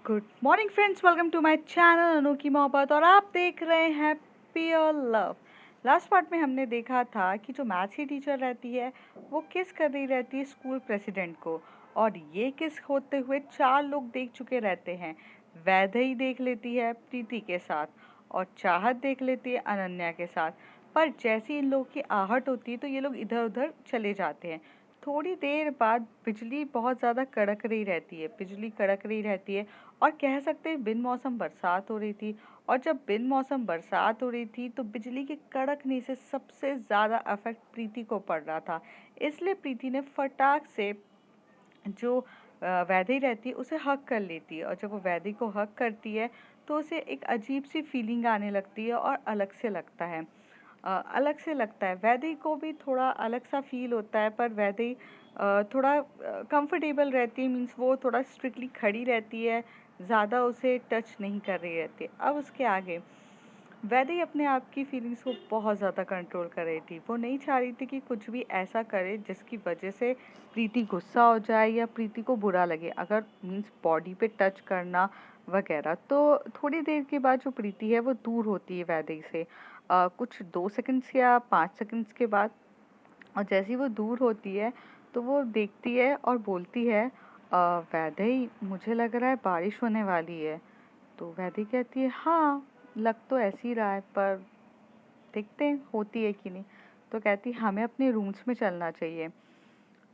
Good morning friends, welcome to my channel Anokhi Mohabbat और आप देख रहे हैं प्योर लव। लास्ट पार्ट में हमने देखा था कि जो मैथ्स की टीचर रहती है वो किस कर रही रहती है स्कूल प्रेसिडेंट को, और ये किस होते हुए 4 लोग देख चुके रहते हैं। वैदेही देख लेती है प्रीति के साथ और चाहत देख लेती है अनन्या के साथ। पर जैसी इन लोगों की आहट होती है तो ये लोग इधर उधर चले जाते हैं। थोड़ी देर बाद बिजली बहुत ज़्यादा कड़क रही रहती है, बिजली कड़क रही रहती है और कह सकते हैं बिन मौसम बरसात हो रही थी। और जब बिन मौसम बरसात हो रही थी तो बिजली के कड़कने से सबसे ज़्यादा इफेक्ट प्रीति को पड़ रहा था। इसलिए प्रीति ने फटाक से जो वैदेही रहती है उसे हग कर लेती है, और जब वो वैदेही को हग करती है तो उसे एक अजीब सी फीलिंग आने लगती है और अलग से लगता है। वैदेही को भी थोड़ा अलग सा फील होता है, पर वैदेही थोड़ा कंफर्टेबल रहती है, मीन्स वो थोड़ा स्ट्रिक्टली खड़ी रहती है, ज़्यादा उसे टच नहीं कर रही रहती। अब उसके आगे वैदेही अपने आप की फीलिंग्स को बहुत ज़्यादा कंट्रोल कर रही थी। वो नहीं चाह रही थी कि कुछ भी ऐसा करे जिसकी वजह से प्रीति गुस्सा हो जाए या प्रीति को बुरा लगे, अगर मीन्स बॉडी पे टच करना वगैरह। तो थोड़ी देर के बाद जो प्रीति है वो दूर होती है वैदेही से, कुछ 2 सेकंड्स या 5 सेकंड्स के बाद। और जैसे ही वो दूर होती है तो वो देखती है और बोलती है, वैदेही मुझे लग रहा है बारिश होने वाली है। तो वैदेही कहती है हाँ, लग तो ऐसे ही रहा है, पर देखते हैं होती है कि नहीं। तो कहती है हमें अपने रूम्स में चलना चाहिए।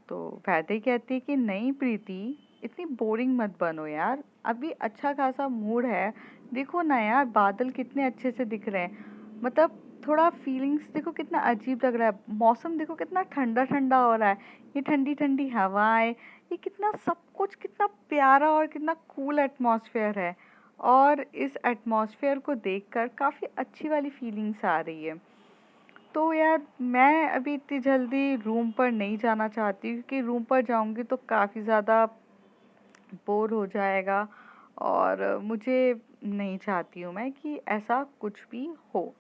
तो वैदेही कहती है कि नहीं प्रीति, इतनी बोरिंग मत बनो यार, अभी अच्छा खासा मूड है। देखो ना यार, बादल कितने अच्छे से दिख रहे हैं, मतलब थोड़ा फीलिंग्स देखो कितना अजीब लग रहा है, मौसम देखो कितना ठंडा ठंडा हो रहा है, ये ठंडी ठंडी हवाएं, ये कितना सब कुछ कितना प्यारा और कितना कूल एटमॉस्फेयर है। और इस एटमॉस्फेयर को देखकर काफ़ी अच्छी वाली फीलिंग्स आ रही है। तो यार मैं अभी इतनी जल्दी रूम पर नहीं जाना चाहती, क्योंकि रूम पर जाऊंगी तो काफ़ी ज़्यादा बोर हो जाएगा, और मुझे नहीं चाहती हूँ मैं कि ऐसा कुछ भी हो।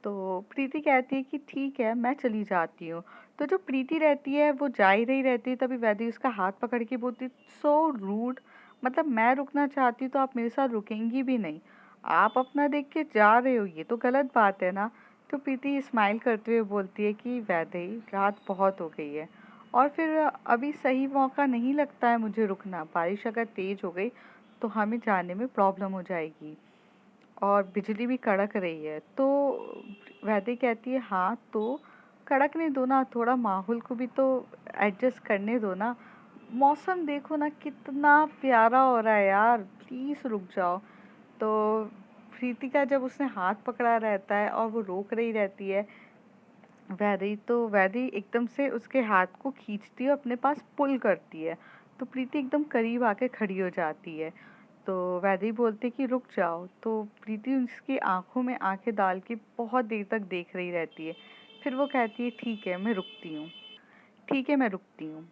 तो प्रीति कहती है कि ठीक है मैं चली जाती हूँ। तो जो प्रीति रहती है वो जा ही रही रहती है, तभी वैदेही उसका हाथ पकड़ के बोलती सो रूड, मतलब मैं रुकना चाहती तो आप मेरे साथ रुकेंगी भी नहीं, आप अपना देख के जा रहे हो, ये तो गलत बात है ना। तो प्रीति स्माइल करते हुए बोलती है कि वैदेही रात बहुत हो गई है और फिर अभी सही मौका नहीं लगता है मुझे रुकना, बारिश अगर तेज हो गई तो हमें जाने में प्रॉब्लम हो जाएगी और बिजली भी कड़क रही है। तो वैदेही कहती है हाँ तो कड़कने दो ना, थोड़ा माहौल को भी तो एडजस्ट करने दो ना, मौसम देखो ना कितना प्यारा हो रहा है यार, प्लीज़ रुक जाओ। तो प्रीति का जब उसने हाथ पकड़ा रहता है और वो रोक रही रहती है वैदेही, तो वैदेही एकदम से उसके हाथ को खींचती है, अपने पास पुल करती है। तो प्रीति एकदम करीब आके खड़ी हो जाती है। तो वैदेही बोलती है कि रुक जाओ। तो प्रीति उसकी आंखों में आंखें डाल के बहुत देर तक देख रही रहती है। फिर वो कहती है ठीक है मैं रुकती हूँ, ठीक है मैं रुकती हूँ।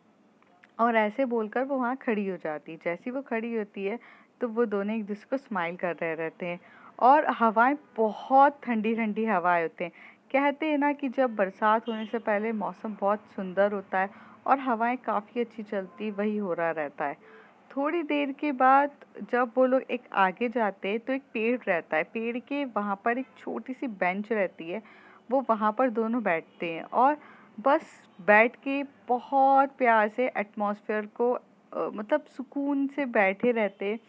और ऐसे बोलकर वो वहाँ खड़ी हो जाती है। जैसी वो खड़ी होती है तो वो दोनों एक दूसरे को स्माइल कर रहे रहते हैं, और हवाएं बहुत ठंडी ठंडी हवाएं होते हैं। कहते हैं ना कि जब बरसात होने से पहले मौसम बहुत सुंदर होता है और हवाएं काफ़ी अच्छी चलती, वही हो रहा रहता है। थोड़ी देर के बाद जब वो लोग एक आगे जाते हैं तो एक पेड़ रहता है, पेड़ के वहाँ पर एक छोटी सी बेंच रहती है, वो वहाँ पर दोनों बैठते हैं और बस बैठ के बहुत प्यार से एटमॉस्फेयर को मतलब सुकून से बैठे रहते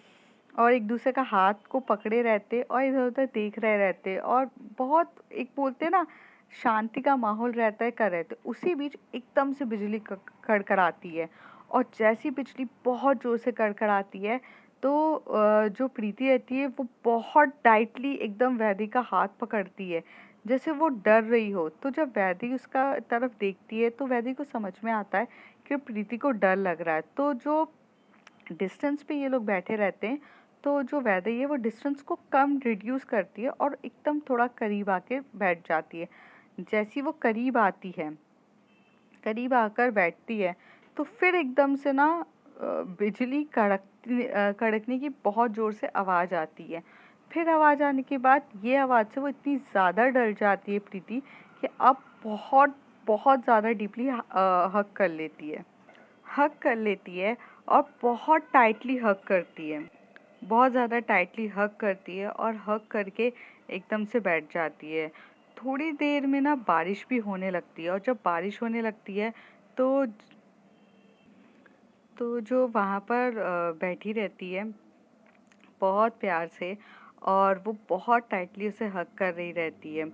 और एक दूसरे का हाथ को पकड़े रहते और इधर उधर देख रहे रहते, और बहुत एक बोलते हैं ना शांति का माहौल रहता है कर रहते। उसी बीच एकदम से बिजली कड़कड़ाती है, और जैसी बिजली बहुत जोर से कड़कड़ाती है तो जो प्रीति रहती है वो बहुत टाइटली एकदम वैदेही का हाथ पकड़ती है, जैसे वो डर रही हो। तो जब वैदेही उसका तरफ देखती है तो वैदेही को समझ में आता है कि प्रीति को डर लग रहा है। तो जो डिस्टेंस पे ये लोग बैठे रहते हैं, तो जो वैदेही है वो डिस्टेंस को कम रिड्यूस करती है और एकदम थोड़ा करीब आके बैठ जाती है। जैसी वो करीब आती है, करीब आकर बैठती है, तो फिर एकदम से ना बिजली कड़कने की बहुत ज़ोर से आवाज़ आती है। फिर आवाज़ आने के बाद ये आवाज़ से वो इतनी ज़्यादा डर जाती है प्रीति कि अब बहुत बहुत ज़्यादा डीपली हग कर लेती है, हग कर लेती है और बहुत टाइटली हग करती है। बहुत ज़्यादा टाइटली हग करती है और हग करके एकदम से बैठ जाती है। थोड़ी देर में ना बारिश भी होने लगती है और जब बारिश होने लगती है तो जो वहाँ पर बैठी रहती है बहुत प्यार से और वो बहुत टाइटली उसे हग कर रही रहती है।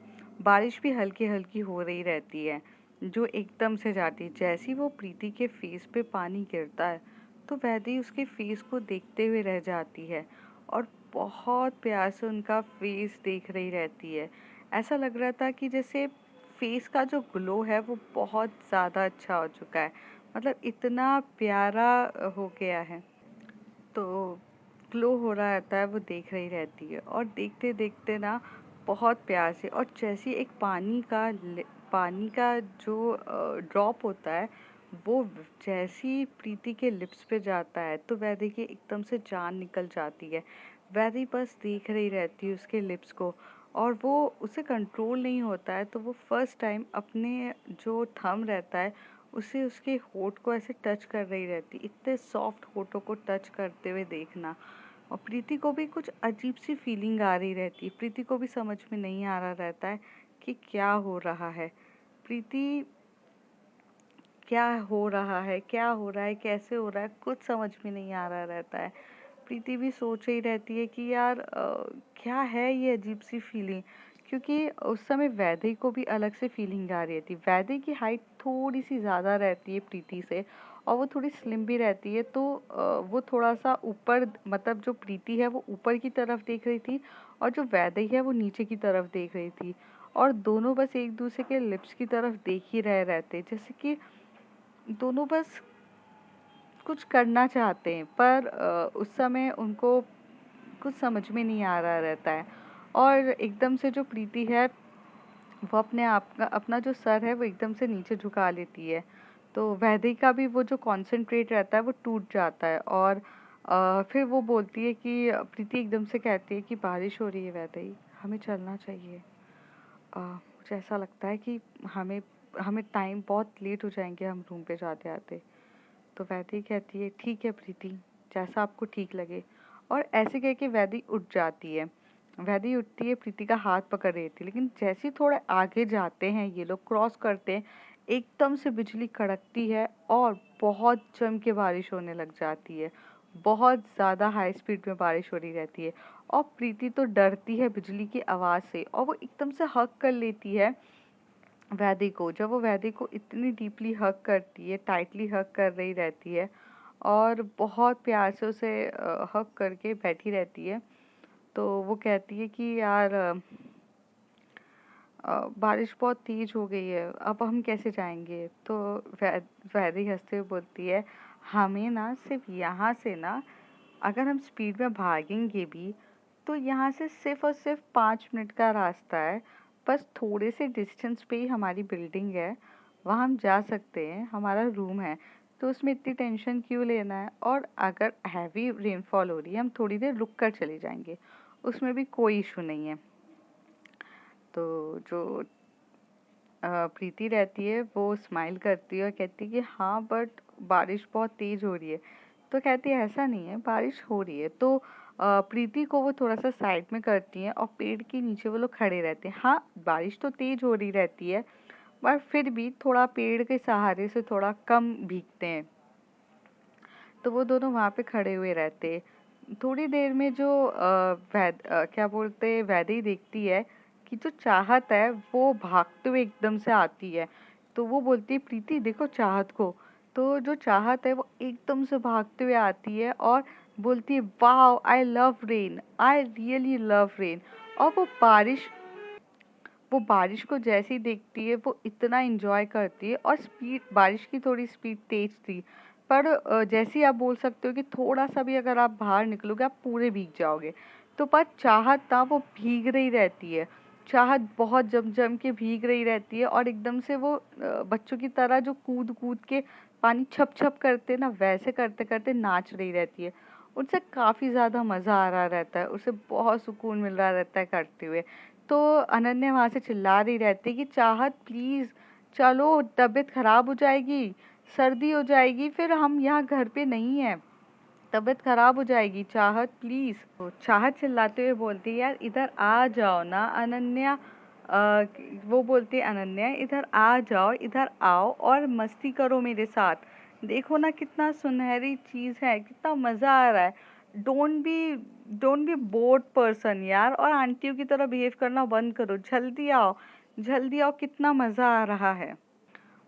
बारिश भी हल्की-हल्की हो रही रहती है, जो एकदम से जाती है। जैसे ही वो प्रीति के फेस पे पानी गिरता है, तो वैदे उसके फेस को देखते हुए रह जाती है और बहुत प्यार से उनका फेस देख रही रहती है। ऐसा लग रहा था कि जैसे फेस का जो ग्लो है वो बहुत ज़्यादा अच्छा हो चुका है। मतलब इतना प्यारा हो गया है। तो ग्लो हो रहा रहता है वो देख रही रहती है और देखते देखते ना बहुत प्यार से और जैसे एक पानी का जो ड्रॉप होता है वो जैसी प्रीति के लिप्स पे जाता है तो वह देखिए एकदम से जान निकल जाती है। वैदी बस देख रही रहती है उसके लिप्स को और वो उसे कंट्रोल नहीं होता है तो वो फर्स्ट टाइम अपने जो थंब रहता है उसे उसके होठ को ऐसे टच कर रही रहती, इतने सॉफ्ट होठों को टच करते हुए देखना। और प्रीति को भी कुछ अजीब सी फीलिंग आ रही रहती है। प्रीति को भी समझ में नहीं आ रहा रहता है कि क्या हो रहा है। प्रीति क्या हो रहा है, क्या हो रहा है, कैसे हो रहा है, कुछ समझ में नहीं आ रहा रहता है। प्रीति भी सोच रही रहती है कि यार क्या है ये अजीब सी फीलिंग, क्योंकि उस समय वैदेही को भी अलग से फीलिंग आ रही थी। वैदेही की हाइट थोड़ी सी ज़्यादा रहती है प्रीति से और वो थोड़ी स्लिम भी रहती है तो वो थोड़ा सा ऊपर, मतलब जो प्रीति है वो ऊपर की तरफ देख रही थी और जो वैदेही है वो नीचे की तरफ देख रही थी और दोनों बस एक दूसरे के लिप्स की तरफ देख ही रहे रहते, जैसे कि दोनों बस कुछ करना चाहते हैं पर उस समय उनको कुछ समझ में नहीं आ रहा रहता है। और एकदम से जो प्रीति है वो अपने आप का अपना जो सर है वो एकदम से नीचे झुका लेती है तो वैदेही का भी वो जो कंसंट्रेट रहता है वो टूट जाता है और फिर वो बोलती है कि प्रीति एकदम से कहती है कि बारिश हो रही है वैदेही, हमें चलना चाहिए। मुझे ऐसा लगता है कि हमें हमें टाइम बहुत लेट हो जाएंगे हम रूम पे जाते आते। तो वैदेही कहती है ठीक है प्रीति, जैसा आपको ठीक लगे। और ऐसे कह के वैदेही उठ जाती है। वैदेही उठती है, प्रीति का हाथ पकड़ रही थी, लेकिन जैसे ही थोड़े आगे जाते हैं ये लोग क्रॉस करते हैं एकदम से बिजली कड़कती है और बहुत जम के बारिश होने लग जाती है। बहुत ज़्यादा हाई स्पीड में बारिश हो रही रहती है और प्रीति तो डरती है बिजली की आवाज़ से और वो एकदम से हग कर लेती है वैदेही को। जब वो वैदेही को इतनी डीपली हग करती है, टाइटली हग कर रही रहती है और बहुत प्यार से उसे हग करके बैठी रहती है तो वो कहती है कि यार बारिश बहुत तेज हो गई है, अब हम कैसे जाएंगे। तो वैदेही हंसते हुए बोलती है हमें ना सिर्फ यहाँ से ना, अगर हम स्पीड में भागेंगे भी तो यहाँ से सिर्फ और सिर्फ 5 मिनट का रास्ता है। बस थोड़े से डिस्टेंस पे ही हमारी बिल्डिंग है, वहाँ हम जा सकते हैं, हमारा रूम है, तो उसमें इतनी टेंशन क्यों लेना है। और अगर हैवी रेनफॉल हो रही है हम थोड़ी देर रुक कर चले जाएंगे, उसमें भी कोई इशू नहीं है। तो जो प्रीति रहती है वो स्माइल करती है और कहती है कि हाँ बट बारिश बहुत तेज हो रही है। तो कहती है ऐसा नहीं है, बारिश हो रही है। तो प्रीति को वो थोड़ा सा साइड में करती हैं और पेड़ के नीचे वो लोग खड़े रहते हैं। हाँ बारिश तो तेज हो रही रहती है पर फिर भी थोड़ा पेड़ के सहारे से थोड़ा कम भीगते हैं। तो वो दोनों वहाँ पे खड़े हुए रहते। थोड़ी देर में जो क्या बोलते हैं, वैदेही देखती है कि जो चाहत है वो भागते हुए एकदम से आती है। तो वो बोलती है प्रीति देखो चाहत को। तो जो चाहत है वो एकदम से भागते हुए आती है और बोलती है wow I love rain, I really love rain. और वो बारिश को जैसे ही देखती है वो इतना एंजॉय करती है और स्पीड, बारिश की थोड़ी स्पीड तेज थी पर जैसे ही आप बोल सकते हो कि थोड़ा सा भी अगर आप बाहर निकलोगे आप पूरे भीग जाओगे। तो पर चाहत ना वो भीग रही रहती है, चाहत बहुत जम जम के भीग रही रहती है और एकदम से वो बच्चों की तरह जो कूद कूद के पानी छप छप करते ना वैसे करते करते नाच रही रहती है। उनसे काफी ज्यादा मजा आ रहा रहता है, उसे बहुत सुकून मिल रहा रहता है करते हुए। तो अनन्या वहां से चिल्ला रही रहती है कि चाहत प्लीज चलो, तबीयत खराब हो जाएगी, सर्दी हो जाएगी, फिर हम यहाँ घर पे नहीं है। तबीयत खराब हो जाएगी। चाहत प्लीज। तो चाहत चिल्लाते हुए बोलती है, यार इधर आ जाओ ना अनन्या। वो बोलती है, अनन्या इधर आ जाओ, इधर आओ और मस्ती करो मेरे साथ। देखो ना कितना सुनहरी चीज है, कितना मजा आ रहा है। डोंट बी बोर्ड पर्सन यार, और आंटियों की तरह बिहेव करना बंद करो। जल्दी आओ, जल्दी आओ, कितना मजा आ रहा है।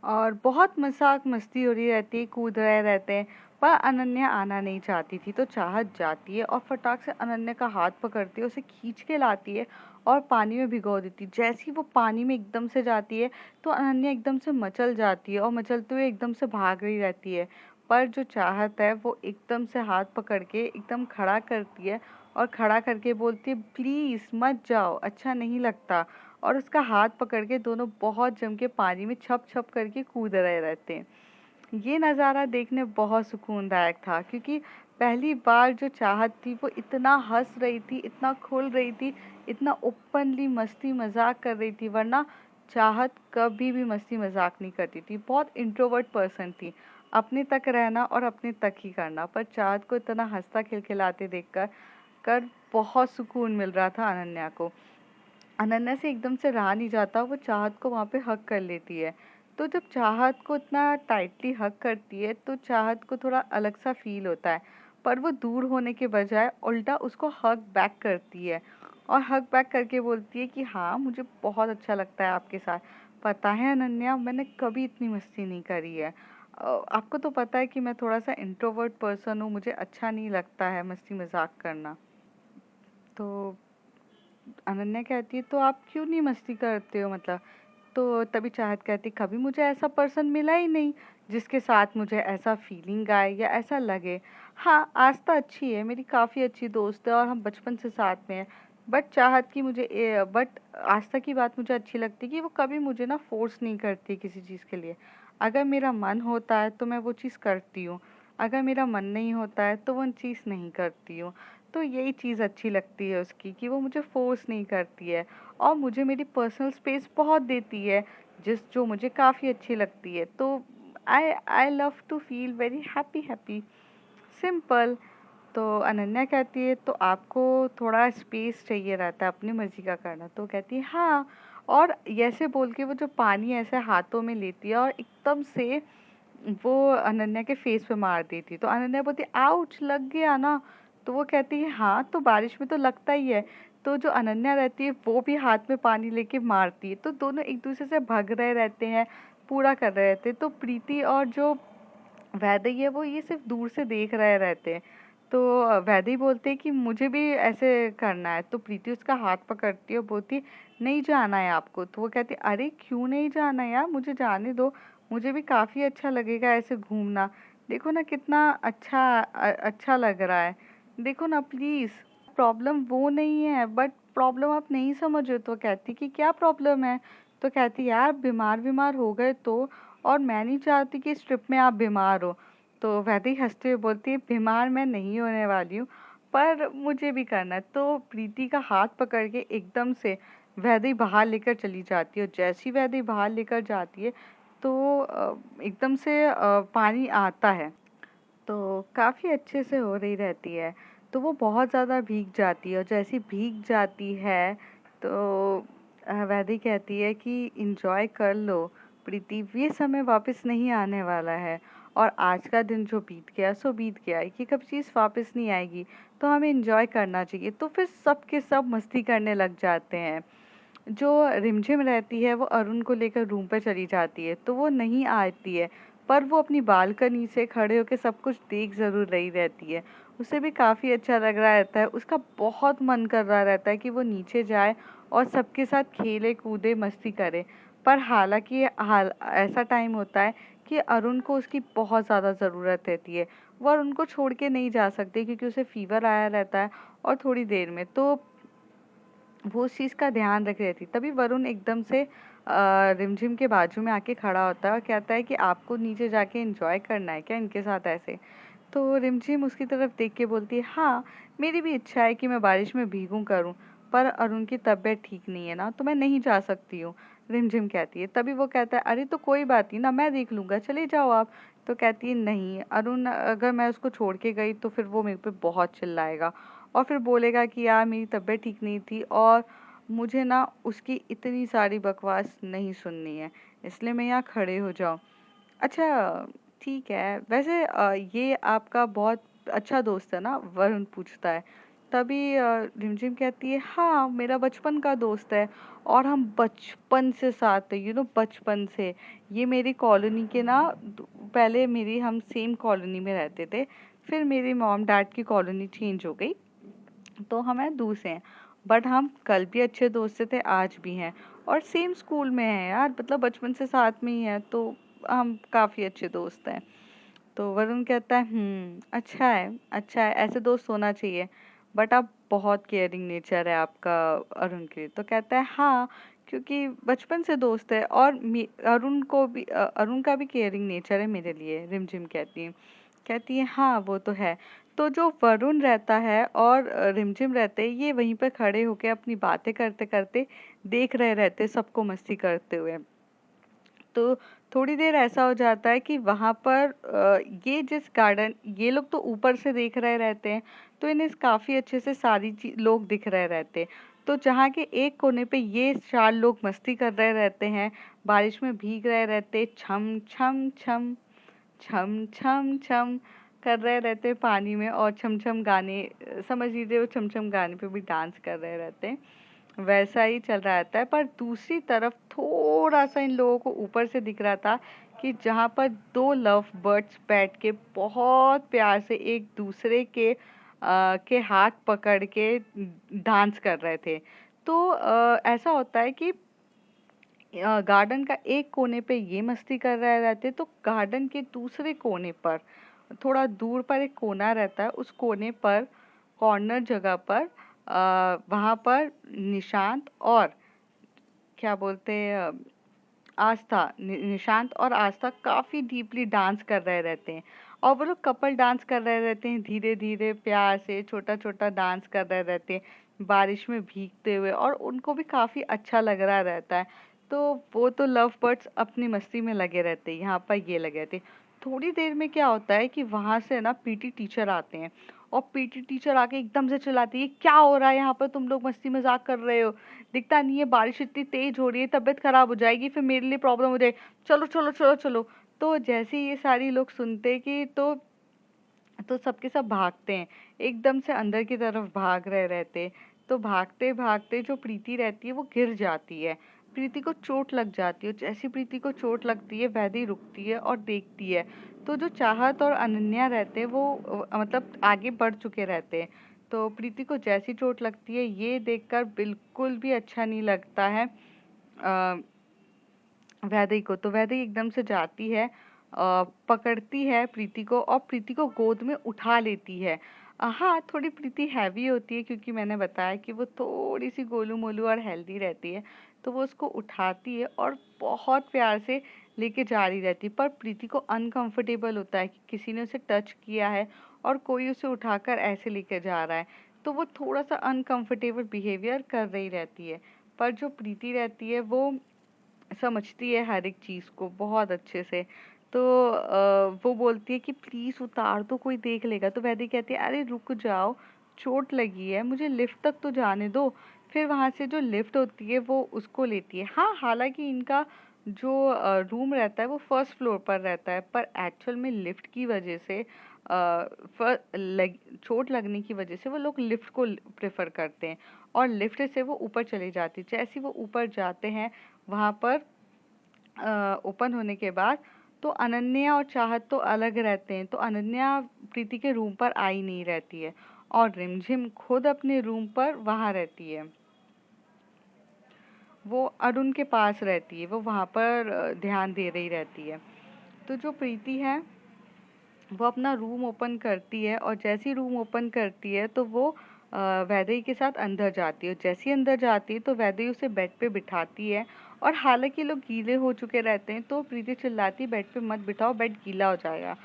और बहुत मजाक मस्ती हो रही रहती है, कूद रहे रहते हैं। पर अनन्या आना नहीं चाहती थी, तो चाहत जाती है और फटाक से अनन्या का हाथ पकड़ती है, उसे खींच के लाती है और पानी में भिगो देती है। जैसे ही वो पानी में एकदम से जाती है, तो अनन्या एकदम से मचल जाती है और मचलते हुए एकदम से भाग रही रहती है। पर जो चाहत है वो एकदम से हाथ पकड़ के एकदम खड़ा करती है और खड़ा करके बोलती है, प्लीज मत जाओ, अच्छा नहीं लगता। और उसका हाथ पकड़ के दोनों बहुत जम के पानी में छप छप करके कूद रहे रहते हैं। ये नज़ारा देखने बहुत सुकूनदायक था, क्योंकि पहली बार जो चाहत थी वो इतना हंस रही थी, इतना खुल रही थी, इतना ओपनली मस्ती मजाक कर रही थी। वरना चाहत कभी भी मस्ती मजाक नहीं करती थी, बहुत इंट्रोवर्ट पर्सन थी, अपने तक रहना और अपने तक ही करना। पर चाहत को इतना हंसता खिलखिलाते देखकर कर बहुत सुकून मिल रहा था अनन्या को। अनन्या से एकदम से रहा नहीं जाता, वो चाहत को वहाँ पे हग कर लेती है। तो जब चाहत को इतना टाइटली हग करती है, तो चाहत को थोड़ा अलग सा फील होता है। पर वो दूर होने के बजाय उल्टा उसको हग बैक करती है और हग बैक करके बोलती है कि हाँ, मुझे बहुत अच्छा लगता है आपके साथ। पता है अनन्या, मैंने कभी इतनी मस्ती नहीं करी है। आपको तो पता है कि मैं थोड़ा सा इंट्रोवर्ट पर्सन हूँ, मुझे अच्छा नहीं लगता है मस्ती मजाक करना। तो अनन्या कहती है, तो आप क्यों नहीं मस्ती करते हो मतलब? तो तभी चाहत कहती, कभी मुझे ऐसा पर्सन मिला ही नहीं जिसके साथ मुझे ऐसा फीलिंग आए या ऐसा लगे। हाँ, आस्था अच्छी है, मेरी काफ़ी अच्छी दोस्त है और हम बचपन से साथ में हैं। बट आस्था की बात मुझे अच्छी लगती है कि वो कभी मुझे ना फोर्स नहीं करती किसी चीज़ के लिए। अगर मेरा मन होता है तो मैं वो चीज़ करती हूँ, अगर मेरा मन नहीं होता है तो वो चीज़ नहीं करती हूँ। तो यही चीज़ अच्छी लगती है उसकी, कि वो मुझे फोर्स नहीं करती है और मुझे मेरी पर्सनल स्पेस बहुत देती है, जो मुझे काफ़ी अच्छी लगती है। तो I I love to feel very happy happy, simple. तो अनन्या कहती है, तो आपको थोड़ा स्पेस चाहिए रहता है अपनी मर्जी का करना? तो कहती है हाँ। और ऐसे बोल के वो जो पानी ऐसे हाथों में लेती है और एकदम से वो अनन्या के फेस पे मार दी थी। तो अनन्या बोलती, आउच, लग गया ना? तो वो कहती है हाँ, तो बारिश में तो लगता ही है। तो जो अनन्या रहती है वो भी हाथ में पानी लेके मारती है, तो दोनों एक दूसरे से भाग रहे रहते हैं, पूरा कर रहे रहते हैं। तो प्रीति और जो वैदेही है वो ये सिर्फ दूर से देख रहे रहते हैं। तो वैदेही बोलते हैं कि मुझे भी ऐसे करना है। तो प्रीति उसका हाथ पकड़ती है और बोलती है, नहीं जाना है आपको? तो वो कहती है, अरे क्यों नहीं जाना यार, मुझे जाने दो, मुझे भी काफ़ी अच्छा लगेगा ऐसे घूमना। देखो ना कितना अच्छा लग रहा है, देखो ना प्लीज़। प्रॉब्लम वो नहीं है, बट प्रॉब्लम आप नहीं समझो। तो कहती कि क्या प्रॉब्लम है? तो कहती, यार बीमार बीमार हो गए तो, और मैं नहीं चाहती कि इस ट्रिप में आप बीमार हो। तो वैदेही हंसते हुए बोलती है, बीमार मैं नहीं होने वाली हूँ, पर मुझे भी करना है। तो प्रीति का हाथ पकड़ के एकदम से वैदेही बाहर लेकर चली जाती है, और जैसी वैदेही बाहर लेकर जाती है तो एकदम से पानी आता है, तो काफ़ी अच्छे से हो रही रहती है। तो वो बहुत ज़्यादा भीग जाती है, और जैसी भीग जाती है तो वैदेही कहती है कि इंजॉय कर लो प्रीति, ये समय वापस नहीं आने वाला है, और आज का दिन जो बीत गया सो बीत गया, ये कभी चीज़ वापस नहीं आएगी, तो हमें इंजॉय करना चाहिए। तो फिर सब के सब मस्ती करने लग जाते हैं। जो रिमझिम रहती है वो अरुण को लेकर रूम पे चली जाती है, तो वो नहीं आती है, पर वो अपनी बालकनी से खड़े होकर सब कुछ देख ज़रूर रही रहती है। उसे भी काफ़ी अच्छा लग रहा रहता है, उसका बहुत मन कर रहा रहता है कि वो नीचे जाए और सबके साथ खेले कूदे मस्ती करे। पर हालांकि ऐसा टाइम होता है कि अरुण को उसकी बहुत ज़्यादा ज़रूरत रहती है। वो अरुण को छोड़ के नहीं जा सकते, क्योंकि उसे फीवर आया रहता है और थोड़ी देर में तो वो उस चीज़ का ध्यान रख रही थी। तभी वरुण एकदम से रिमझिम के बाजू में आके खड़ा होता है और कहता है कि आपको नीचे जाके एंजॉय करना है क्या इनके साथ ऐसे? तो रिमझिम उसकी तरफ देख के बोलती है, हाँ, मेरी भी इच्छा है कि मैं बारिश में भीगूं करूं, पर अरुण की तबीयत ठीक नहीं है ना, तो मैं नहीं जा सकती हूँ। रिमझिम कहती है। तभी वो कहता है, अरे तो कोई बात नहीं ना, मैं देख लूंगा, चले जाओ आप। तो कहती है नहीं अरुण, अगर मैं उसको छोड़ के गई तो फिर वो मेरे पे बहुत चिल्लाएगा और फिर बोलेगा कि यार मेरी तबीयत ठीक नहीं थी और मुझे ना उसकी इतनी सारी बकवास नहीं सुननी है, इसलिए मैं यहाँ खड़े हो जाऊँ। अच्छा, ठीक है। वैसे ये आपका बहुत अच्छा दोस्त है ना? वरुण पूछता है। तभी रिमझिम कहती है, हाँ, मेरा बचपन का दोस्त है और हम बचपन से साथ हैं, बचपन से। ये मेरी कॉलोनी के ना पहले मेरी हम सेम कॉलोनी में रहते थे। फिर मेरी मॉम डैड की कॉलोनी चेंज हो गई, तो हम दूर से हैं। बट हम कल भी अच्छे दोस्त थे, आज भी हैं और सेम स्कूल में हैं यार, मतलब बचपन से साथ में ही हैं, तो हम काफ़ी अच्छे दोस्त हैं। तो वरुण कहता है अच्छा है, अच्छा है, ऐसे दोस्त होना चाहिए। बट आप बहुत केयरिंग नेचर है आपका अरुण के लिए। तो कहता है हाँ, क्योंकि बचपन से दोस्त है और अरुण का भी केयरिंग नेचर है मेरे लिए, रिमझिम कहती है। कहती है हाँ, वो तो है। तो जो वरुण रहता है और रिमझिम रहते हैं, ये वहीं पे खड़े होके अपनी बातें करते करते देख रहे रहते सबको मस्ती करते हुए। तो थोड़ी देर ऐसा हो जाता है कि वहाँ पर ये जिस गार्डन, ये लोग तो ऊपर से देख रहे रहते हैं, तो इन्हें काफ़ी अच्छे से सारी लोग दिख रहे रहते हैं। तो जहाँ के एक कोने पे ये 4 लोग मस्ती कर रहे रहते हैं, बारिश में भीग रहे रहते, छम छम छम छम छम छम कर रहे रहते हैं पानी में, और छम छम गाने, समझ लीजिए वो छम छम गाने पे भी डांस कर रहे रहते हैं। वैसा ही चल रहा रहता है, पर दूसरी तरफ थोड़ा सा इन लोगों को ऊपर से दिख रहा था कि जहाँ पर 2 लव बर्ड्स बैठ के बहुत प्यार से एक दूसरे के हाथ पकड़ के डांस कर रहे थे। तो ऐसा होता है कि गार्डन का एक कोने पे ये मस्ती कर रहे रहते, तो गार्डन के दूसरे कोने पर, थोड़ा दूर पर एक कोना रहता है, उस कोने पर कॉर्नर जगह पर वहाँ पर निशांत और क्या बोलते हैं आस्था, निशांत और आस्था काफी डीपली डांस कर रहे रहते हैं। और वो लोग कपल डांस कर रहे रहते हैं, धीरे धीरे प्यार से छोटा छोटा डांस कर रहे रहते हैं बारिश में भीगते हुए, और उनको भी काफी अच्छा लग रहा रहता है। तो वो तो लव बर्ड्स अपनी मस्ती में लगे रहते हैं, यहाँ पर ये लगे रहते हैं। थोड़ी देर में क्या होता है कि वहां से ना पीटी टीचर आते हैं, और पीटी टीचर आके एकदम से चिल्लाती है, क्या हो रहा है यहाँ पर, तुम लोग मस्ती मजाक कर रहे हो, दिखता नहीं है बारिश इतनी तेज हो रही है, तबीयत खराब हो जाएगी, फिर मेरे लिए प्रॉब्लम हो जाएगी, चलो चलो चलो चलो। तो जैसे ही ये सारी लोग सुनते कि तो सबके सब भागते हैं, एकदम से अंदर की तरफ भाग रहे रहते। तो भागते भागते जो प्रीति रहती है वो गिर जाती है, प्रीति को चोट लग जाती है। जैसी प्रीति को चोट लगती है, वैदी रुकती है और देखती है, तो जो चाहत और अनन्या रहते हैं वो मतलब आगे बढ़ चुके रहते हैं। तो प्रीति को जैसी चोट लगती है, ये देखकर बिल्कुल भी अच्छा नहीं लगता है वैदेही को। तो वैदेही एकदम से जाती है, पकड़ती है प्रीति को और प्रीति को गोद में उठा लेती है। हाँ, थोड़ी प्रीति हैवी होती है, क्योंकि मैंने बताया कि वो थोड़ी सी गोलू मोलू और हेल्दी रहती है। तो वो उसको उठाती है और बहुत प्यार से लेके जा रही रहती है, पर प्रीति को अनकंफर्टेबल होता है कि किसी ने उसे टच किया है और कोई उसे उठाकर ऐसे लेके जा रहा है। तो वो थोड़ा सा अनकंफर्टेबल बिहेवियर कर रही रहती है। पर जो प्रीति रहती है वो समझती है हर एक चीज़ को बहुत अच्छे से। तो वो बोलती है कि प्लीज़ उतार दो, कोई देख लेगा। तो वैदी कहती है अरे रुक जाओ, चोट लगी है, मुझे लिफ्ट तक तो जाने दो। फिर वहाँ से जो लिफ्ट होती है वो उसको लेती है। हाँ, हालांकि इनका जो रूम रहता है वो फर्स्ट फ्लोर पर रहता है, पर एक्चुअल में लिफ्ट की वजह से चोट लगने की वजह से वो लोग लिफ्ट को प्रेफर करते हैं, और लिफ्ट से वो ऊपर चले जाते हैं। जैसे ही वो ऊपर जाते हैं, वहाँ पर ओपन होने के बाद तो अनन्या और चाहत तो अलग रहते हैं। तो अनन्या प्रीति के रूम पर आई नहीं रहती है, और रिमझिम खुद अपने रूम पर वहाँ रहती है, वो अरुण के पास रहती है, वो वहाँ पर ध्यान दे रही रहती है। तो जो प्रीति है वो अपना रूम ओपन करती है, और जैसे ही रूम ओपन करती है तो वो वैदेही के साथ अंदर जाती है। जैसे ही अंदर जाती है तो वैदेही उसे बेड पे बिठाती है, और हालांकि लोग गीले हो चुके रहते हैं, तो प्रीति चिल्लाती बेड पे मत बिठाओ, बेड गीला हो जाएगा।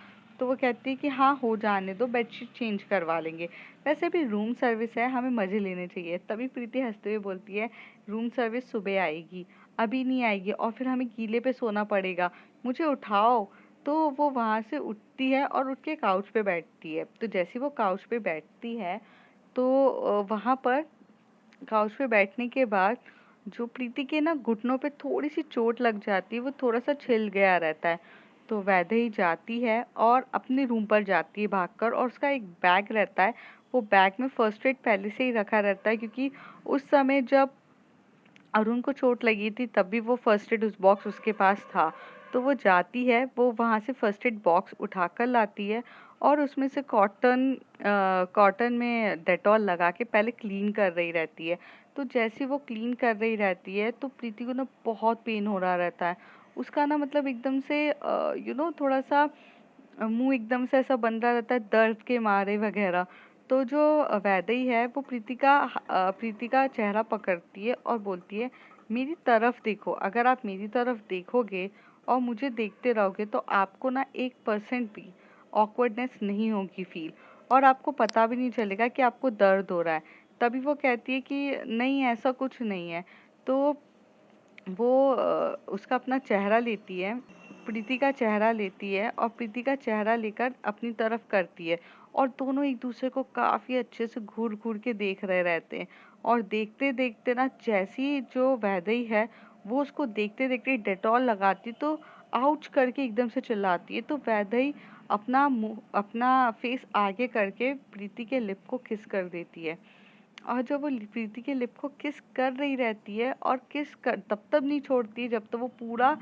तो वो कहती है कि हाँ, हो जाने दो, बेडशीट चेंज करवा लेंगे, वैसे भी रूम सर्विस है, हमें मज़े लेने चाहिए। तभी प्रीति हंसते हुए बोलती है रूम सर्विस सुबह आएगी, अभी नहीं आएगी, और फिर हमें गीले पे सोना पड़ेगा, मुझे उठाओ। तो वो वहाँ से उठती है और उठ के काउच पे बैठती है। तो जैसे ही वो काउच पे बैठती है तो वहाँ पर काउच पे बैठने के बाद जो प्रीति के ना घुटनों पे थोड़ी सी चोट लग जाती है, वो थोड़ा सा छिल गया रहता है। तो वैदेही जाती है और अपने रूम पर जाती है भागकर, और उसका एक बैग रहता है, वो बैग में फर्स्ट एड पहले से ही रखा रहता है, क्योंकि उस समय जब अरुण को चोट लगी थी तब भी वो फर्स्ट एड उस बॉक्स उसके पास था। तो वो जाती है, वो वहाँ से फर्स्ट एड बॉक्स उठाकर लाती है और उसमें से कॉटन में डेटॉल लगा के पहले क्लीन कर रही रहती है। तो जैसे वो क्लीन कर रही रहती है तो प्रीति को ना बहुत पेन हो रहा रहता है। उसका ना मतलब एकदम से थोड़ा सा मुंह एकदम से ऐसा बन रहा रहता है दर्द के मारे वगैरह। तो जो वैदेही है वो प्रीति का चेहरा पकड़ती है और बोलती है, मेरी तरफ देखो, अगर आप मेरी तरफ देखोगे और मुझे देखते रहोगे तो आपको ना 1% भी ऑकवर्डनेस नहीं होगी फील, और आपको पता भी नहीं चलेगा कि आपको दर्द हो रहा है। तभी वो कहती है कि नहीं, ऐसा कुछ नहीं है। तो वो उसका अपना चेहरा लेती है, प्रीति का चेहरा लेती है और प्रीति का चेहरा लेकर अपनी तरफ करती है, और दोनों एक दूसरे को काफी अच्छे से घूर घूर के देख रहे रहते हैं। और देखते देखते ना जैसी जो वैदेही है वो उसको देखते देखते डेटॉल लगाती तो आउच करके एकदम से चिल्लाती है। तो वैदेही अपना मुंह, अपना फेस आगे करके प्रीति के लिप को किस कर देती है। और जब वो प्रीति के लिप को किस कर रही रहती है और तब तब नहीं छोड़ती है जब तक वो पूरा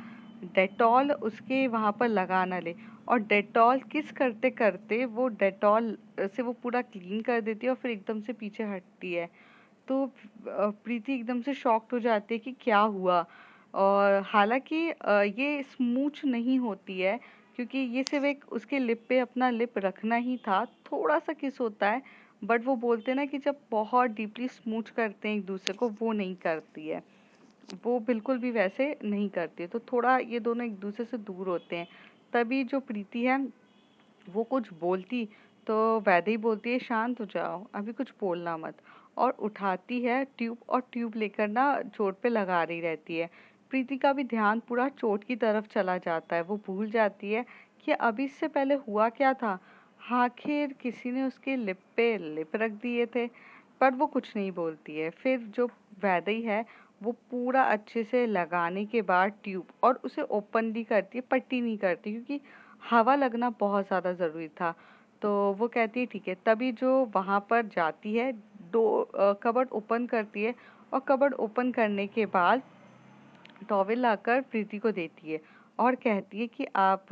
डेटॉल उसके वहां पर लगा ना ले। और डेटॉल किस करते करते वो डेटॉल से वो पूरा क्लीन कर देती है और फिर एकदम से पीछे हटती है। तो प्रीति एकदम से शॉक्ड हो जाती है कि क्या हुआ। और हालांकि ये स्मूच नहीं होती है, क्योंकि ये सिर्फ एक उसके लिप पे अपना लिप रखना ही था, थोड़ा सा किस होता है। बट वो बोलते हैं ना कि जब बहुत डीपली स्मूच करते हैं एक दूसरे को, वो नहीं करती है, वो बिल्कुल भी वैसे नहीं करती है। तो थोड़ा ये दोनों एक दूसरे से दूर होते हैं। तभी जो प्रीति है वो कुछ बोलती तो वैदेही बोलती है, शांत हो जाओ, अभी कुछ बोलना मत। और उठाती है ट्यूब, और ट्यूब लेकर ना चोट पे लगा रही रहती है। प्रीति का भी ध्यान पूरा चोट की तरफ चला जाता है, वो भूल जाती है कि अभी इससे पहले हुआ क्या था। आखिर किसी ने उसके लिप पे लिप रख दिए थे। पर वो कुछ नहीं बोलती है। फिर जो वैदेही है वो पूरा अच्छे से लगाने के बाद ट्यूब, और उसे ओपनली करती है, पट्टी नहीं करती, क्योंकि हवा लगना बहुत ज़्यादा ज़रूरी था। तो वो कहती है ठीक है। तभी जो वहाँ पर जाती है, कबर्ड ओपन करती है, और कबर्ड ओपन करने के बाद टॉवेल लाकर प्रीति को देती है और कहती है कि आप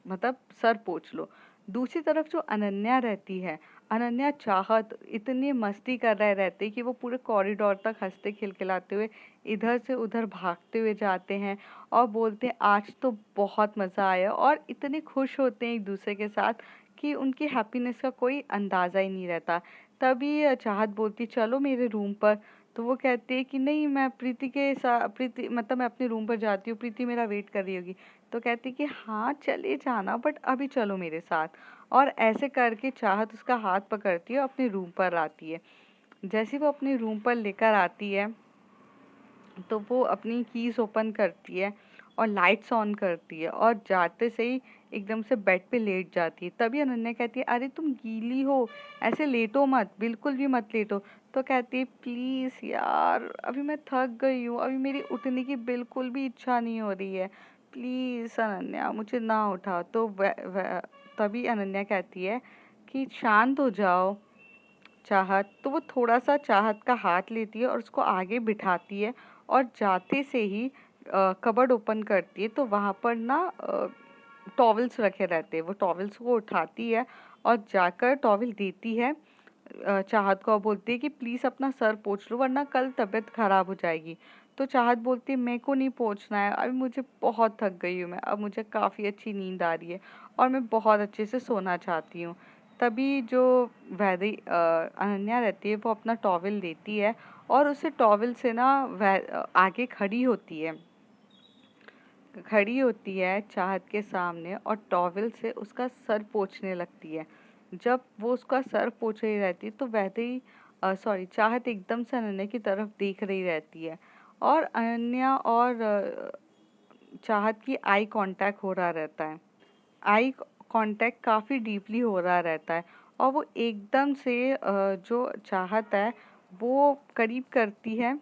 मतलब सर पोंछ लो। दूसरी तरफ जो अनन्या रहती है, अनन्या चाहत इतनी मस्ती कर रहे रहते हैं कि वो पूरे कॉरिडोर तक हंसते खिलखिलाते हुए इधर से उधर भागते हुए जाते हैं और बोलते हैं आज तो बहुत मज़ा आया, और इतने खुश होते हैं एक दूसरे के साथ कि उनकी हैप्पीनेस का कोई अंदाज़ा ही नहीं रहता। तभी चाहत बोलती चलो मेरे रूम पर। तो वो कहती है कि नहीं, मैं प्रीति के साथ, प्रीति मतलब मैं अपने रूम पर जाती हूँ, प्रीति मेरा वेट कर रही होगी। तो कहती है कि हाँ चले जाना, बट अभी चलो मेरे साथ। और ऐसे करके चाहत उसका हाथ पकड़ती है और अपने रूम पर आती है। जैसे वो अपने रूम पर लेकर आती है तो वो अपनी कीज ओपन करती है और लाइट्स ऑन करती है, और जाते से ही एकदम से बेड पे लेट जाती है। तभी अनन्या कहती है अरे तुम गीली हो, ऐसे लेटो मत, बिल्कुल भी मत लेटो। तो कहती है प्लीज यार, अभी मैं थक गई हूँ, अभी मेरी उठने की बिल्कुल भी इच्छा नहीं हो रही है, प्लीज अनन्या मुझे ना उठाओ। तो तभी अनन्या कहती है कि शांत हो जाओ चाहत। तो वो थोड़ा सा चाहत का हाथ लेती है और उसको आगे बिठाती है, और जाते से ही कबर्ड ओपन करती है तो वहाँ पर ना टॉवल्स रखे रहते हैं। वो टॉवल्स को उठाती है और जाकर टॉवल देती है चाहत को, और बोलती है कि प्लीज़ अपना सर पोंछ लो वरना कल तबीयत खराब हो जाएगी। तो चाहत बोलती है मेरे को नहीं पोंछना है, अभी मुझे बहुत थक गई हूँ मैं, अब मुझे काफ़ी अच्छी नींद आ रही है और मैं बहुत अच्छे से सोना चाहती हूँ। तभी जो वैदेही अनन्या रहती है वो अपना टॉवल देती है और उसे टॉवल से ना आगे खड़ी होती है चाहत के सामने, और टॉवल से उसका सर पोंछने लगती है। जब वो उसका सर पोंछ रही रहती है तो वैदेही चाहत एकदम से अनन्या की तरफ देख रही रहती है, और अनन्या और चाहत की आई कांटेक्ट हो रहा रहता है। आई कांटेक्ट काफ़ी डीपली हो रहा रहता है और वो एकदम से जो चाहत है वो करीब करती है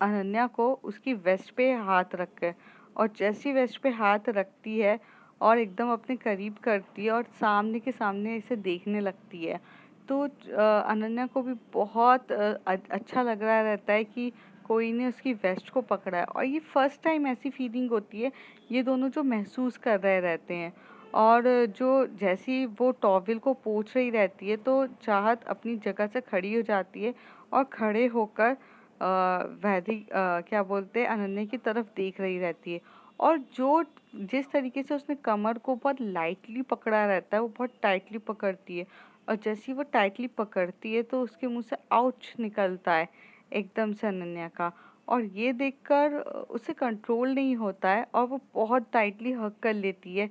अनन्या को उसकी वेस्ट पे हाथ रख कर। और जैसी वेस्ट पे हाथ रखती है और एकदम अपने करीब करती है और सामने के सामने इसे देखने लगती है, तो अनन्या को भी बहुत अच्छा लग रहा रहता है कि कोई ने उसकी वेस्ट को पकड़ा है। और ये फर्स्ट टाइम ऐसी फीलिंग होती है ये दोनों जो महसूस कर रहे रहते हैं। और जो जैसी वो टॉवेल को पोंछ रही रहती है तो चाहत अपनी जगह से खड़ी हो जाती है और खड़े होकर क्या बोलते हैं अनन्या की तरफ देख रही रहती है। और जो जिस तरीके से उसने कमर को बहुत लाइटली पकड़ा रहता है वो बहुत टाइटली पकड़ती है। और जैसे ही वो टाइटली पकड़ती है तो उसके मुंह से आउच निकलता है एकदम से अनन्या का। और ये देखकर उसे कंट्रोल नहीं होता है और वो बहुत टाइटली हग कर लेती है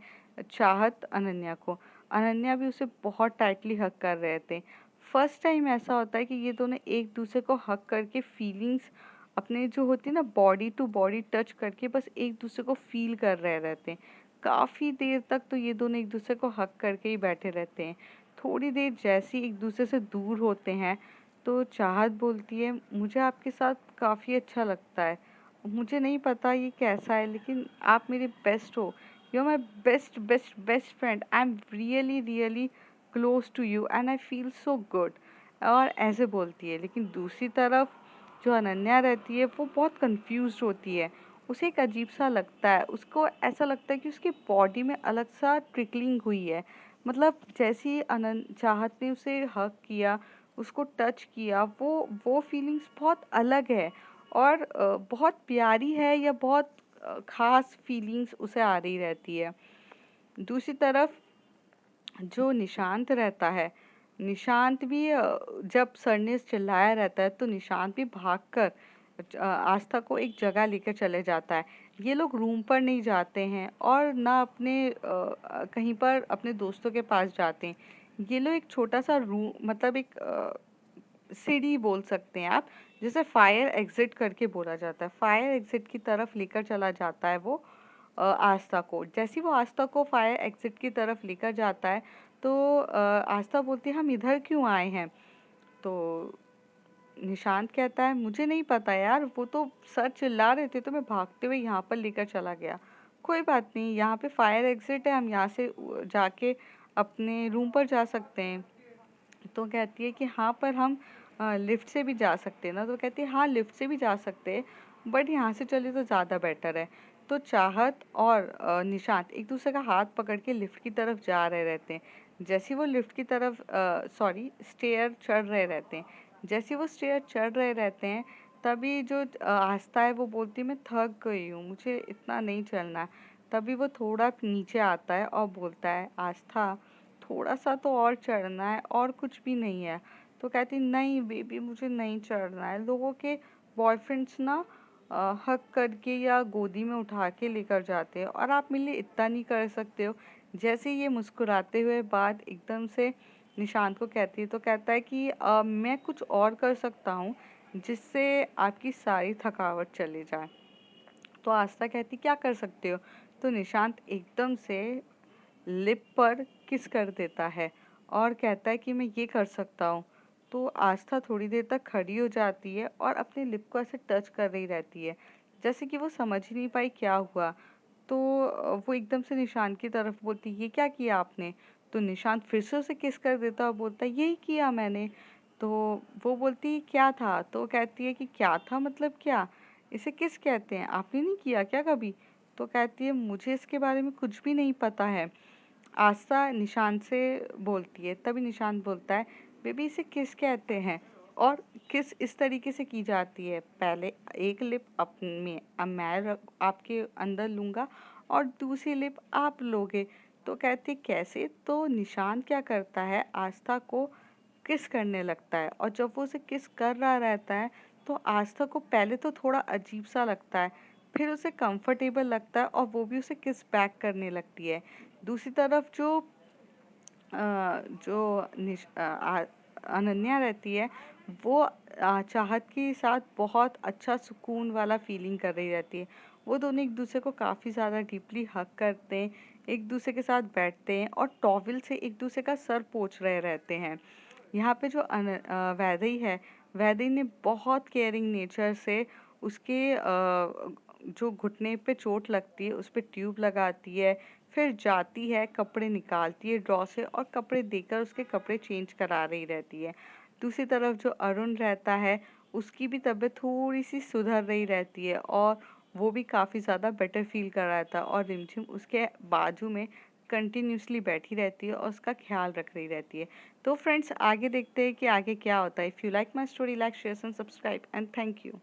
चाहत अनन्या को। अनन्या भी उसे बहुत टाइटली हग कर रहे थे। फर्स्ट टाइम ऐसा होता है कि ये दोनों एक दूसरे को हग करके फीलिंग्स अपने जो होती है ना बॉडी टू बॉडी टच करके बस एक दूसरे को फील कर रहे रहते हैं। काफ़ी देर तक तो ये दोनों एक दूसरे को हग करके ही बैठे रहते हैं। थोड़ी देर जैसे ही एक दूसरे से दूर होते हैं तो चाहत बोलती है मुझे आपके साथ काफ़ी अच्छा लगता है। मुझे नहीं पता ये कैसा है लेकिन आप मेरे बेस्ट हो। You are my best best best friend. I am really really close to you and I feel so good. और ऐसे बोलती है। लेकिन दूसरी तरफ जो अनन्या रहती है वो बहुत कंफ्यूज होती है। उसे एक अजीब सा लगता है, उसको ऐसा लगता है कि उसकी बॉडी में अलग सा ट्रिकलिंग हुई है। मतलब जैसे ही अनन चाहत ने उसे हग किया, उसको टच किया, वो फीलिंग्स बहुत अलग है और बहुत प्यारी है या बहुत खास फीलिंग्स उसे आ रही रहती है। दूसरी तरफ जो निशांत रहता है, निशांत भी जब सर ने चिल्लाया रहता है तो निशांत भी भागकर आस्था को एक जगह लेकर चले जाता है। ये लोग रूम पर नहीं जाते हैं और ना अपने कहीं पर अपने दोस्तों के पास जाते हैं। ये लोग एक छोटा सा रूम मतलब एक सीढ़ी बोल सकते हैं आप, जिसे फायर एग्जिट करके बोला जाता है। फायर एग्जिट की तरफ लेकर चला जाता है वो आस्था को। जैसे ही वो आस्था को फायर एग्जिट की तरफ लेकर जाता है तो आस्था बोलती है हम इधर क्यों आए हैं। तो निशांत कहता है मुझे नहीं पता यार, वो तो सर चिल्ला रहे थे तो मैं भागते हुए यहाँ पर लेकर चला गया। कोई बात नहीं, यहाँ पे फायर एग्जिट है, हम यहाँ से जाके अपने रूम पर जा सकते हैं। तो कहती है कि हाँ पर हम लिफ्ट से भी जा सकते हैं ना। तो कहती है हाँ लिफ्ट से भी जा सकते हैं बट यहाँ से चले तो ज़्यादा बेटर है। तो चाहत और निशांत एक दूसरे का हाथ पकड़ के लिफ्ट की तरफ जा रहे रहते हैं। जैसे ही वो लिफ्ट की तरफ सॉरी स्टेयर चढ़ रहे रहते हैं, जैसे ही वो स्टेयर चढ़ रहे रहते हैं तभी जो आस्था है वो बोलती है मैं थक गई हूँ, मुझे इतना नहीं चलना है। तभी वो थोड़ा नीचे आता है और बोलता है आस्था थोड़ा सा तो और चढ़ना है और कुछ भी नहीं है। तो कहती नहीं बेबी मुझे नहीं चढ़ना है। लोगों के बॉयफ्रेंड्स ना हग करके या गोदी में उठा के लेकर जाते हैं और आप मेरे लिए इतना नहीं कर सकते हो। जैसे ये मुस्कुराते हुए बात एकदम से निशांत को कहती है तो कहता है कि मैं कुछ और कर सकता हूँ जिससे आपकी सारी थकावट चली जाए। तो आस्था कहती क्या कर सकते हो। तो निशांत एकदम से लिप पर किस कर देता है और कहता है कि मैं ये कर सकता हूँ। तो आस्था थोड़ी देर तक खड़ी हो जाती है और अपने लिप को ऐसे टच कर रही रहती है जैसे कि वो समझ ही नहीं पाई क्या हुआ। तो वो एकदम से निशांत की तरफ बोलती ये क्या किया आपने। तो निशांत फिर से उसे किस कर देता और बोलता यही किया मैंने। तो वो बोलती क्या था। तो कहती है कि क्या था मतलब क्या, इसे किस कहते हैं, आपने नहीं किया क्या कभी। तो कहती है मुझे इसके बारे में कुछ भी नहीं पता है। आस्था निशांत से बोलती है तभी निशांत बोलता है बेबी इसे किस कहते हैं और किस इस तरीके से की जाती है। पहले एक लिप अपने आपके अंदर लूँगा और दूसरी लिप आप लोगे। तो कहती कैसे। तो निशांत क्या करता है आस्था को किस करने लगता है और जब वो उसे किस कर रहा रहता है तो आस्था को पहले तो थोड़ा अजीब सा लगता है, फिर उसे कंफर्टेबल लगता है और वो भी उसे किस बैक करने लगती है। दूसरी तरफ जो अनन्या रहती है वो चाहत के साथ बहुत अच्छा सुकून वाला फीलिंग कर रही रहती है। वो दोनों एक दूसरे को काफ़ी ज़्यादा डीपली हग करते हैं, एक दूसरे के साथ बैठते हैं और टॉवल से एक दूसरे का सर पोंछ रहे रहते हैं। यहाँ पे जो वैदेही है, वैदेही ने बहुत केयरिंग नेचर से उसके जो घुटने पे चोट लगती है उस पे ट्यूब लगाती है, फिर जाती है, कपड़े निकालती है ड्रॉ से और कपड़े देकर उसके कपड़े चेंज करा रही रहती है। दूसरी तरफ जो अरुण रहता है, उसकी भी तबीयत थोड़ी सी सुधर रही रहती है और वो भी काफ़ी ज़्यादा बेटर फील कर रहा था और रिमझिम उसके बाजू में कंटिन्यूअसली बैठी रहती है और उसका ख्याल रख रही रहती है। तो फ्रेंड्स, आगे देखते हैं कि आगे क्या होता है। If you like my story, like share and subscribe and thank you.